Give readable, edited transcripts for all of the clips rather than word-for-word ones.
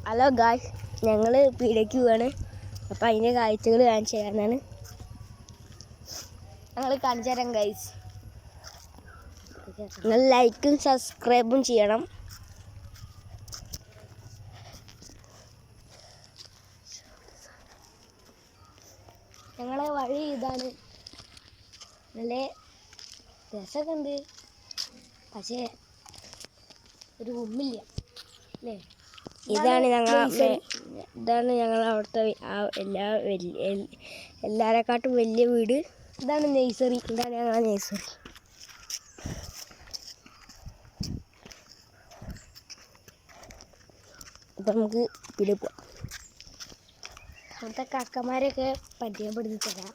Hello guys, ഞങ്ങൾ പീടികയ്ക്ക് പോവാണ്. അപ്പോൾ അതിൻ്റെ കാഴ്ചകൾ കാണിച്ചു തരാനാണ്. ഞങ്ങൾ കാണിച്ചു തരാം ഗായ്സ്. നിങ്ങൾ ലൈക്കും സബ്സ്ക്രൈബും ചെയ്യണം. ഞങ്ങളെ വഴി ഇതാണ്. നല്ല രസമൊക്കെ ഉണ്ട്, പക്ഷേ ഒരു ഉമ്മില്ല അല്ലേ. ഇതാണ് ഞങ്ങൾ അവിടുത്തെ എല്ലാവരെക്കാട്ടും വലിയ വീട്. ഇതാണ് നഴ്സറി. ഇതാണ് ഞങ്ങളെ നഴ്സറി. അപ്പം നമുക്ക് ഇവിടെ പോവാം. അവിടുത്തെ കാക്കമാരെയൊക്കെ പരിചയപ്പെടുത്തി തരാം.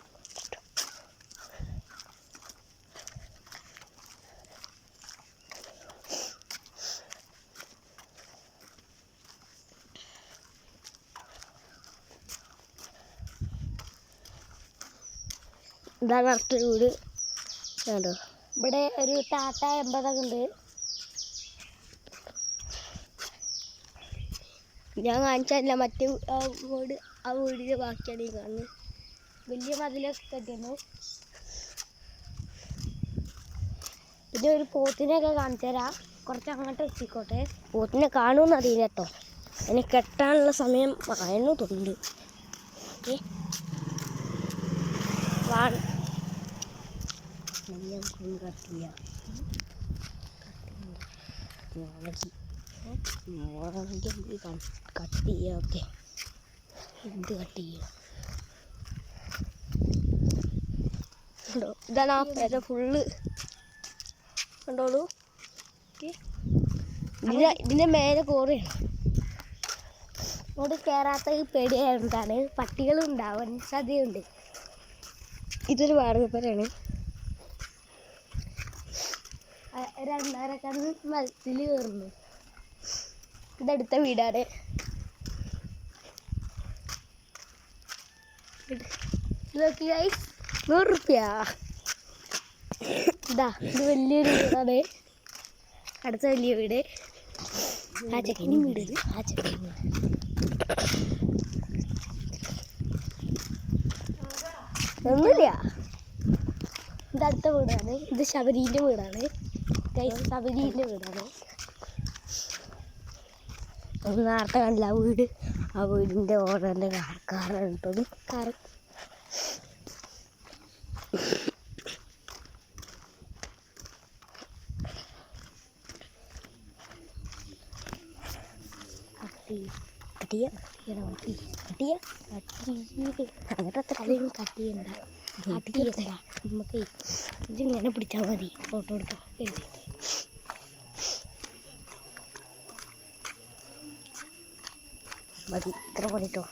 ഇതാണ് അടുത്തൊരു വീട് കണ്ടോ. ഇവിടെ ഒരു ടാറ്റ 80 ഉണ്ട്. ഞാൻ കാണിച്ചില്ല മറ്റേ വീടിൻ്റെ ബാക്കിയാണ് ഈ കാണുന്നത്. വലിയ മതിലൊക്കെ കെട്ടിയിരുന്നു. പിന്നെ ഒരു പോത്തിനെയൊക്കെ കാണിച്ചു തരാം. കുറച്ച് അങ്ങോട്ട് എത്തിക്കോട്ടെ. പോത്തിനെ കാണുമെന്ന് അറിയില്ല കേട്ടോ. അതിനെ കെട്ടാനുള്ള സമയം ആയെന്ന് തോന്നുന്നുണ്ട്. ഓക്കെ, കട്ട് ചെയ്യാം. ഓക്കെ, ഇത് കട്ട് ചെയ്യാം. ഇതാണ് ആ പേര ഫുള്ള് കണ്ടോളൂ. ഇതിൻ്റെ മേലെ കോറിയാണ്. ഇങ്ങോട്ട് കയറാത്ത പേടിയായതുകൊണ്ടാണ്. പട്ടികളുണ്ടാവാൻ സാധ്യതയുണ്ട്. ഇതൊരു വാടകപ്പേരാണ്. 2.5 മരത്തിൽ കയറുന്നു. ഇതടുത്ത വീടാണ്. നോക്കി ഗൈസ്, 100 റുപ്യ. ഇതാ, ഇത് വലിയൊരു വീടാണ്. അടുത്ത വലിയ വീട്. ആ ചെക്കനും വീട്. ആ ചെക്കനും വീട്. ഒന്നുമില്ല. ഇത് അടുത്ത വീടാണ്. ഇത് ശബരീൻ്റെ വീടാണ്. ശബരീൻ്റെ വീടാണ്. നേരത്തെ കണ്ടില്ല ആ വീട്. ആ വീടിൻ്റെ ഓർഡറിൻ്റെ കാറാണ് കേട്ടത്. കാറ് അങ്ങനത്തെ തലയും കട്ട് ചെയ്യണ്ട. നമുക്ക് ഇതിങ്ങനെ പിടിച്ചാൽ മതി. ഫോട്ടോ എടുക്കാം. മതി, ഇത്ര മതി കേട്ടോ.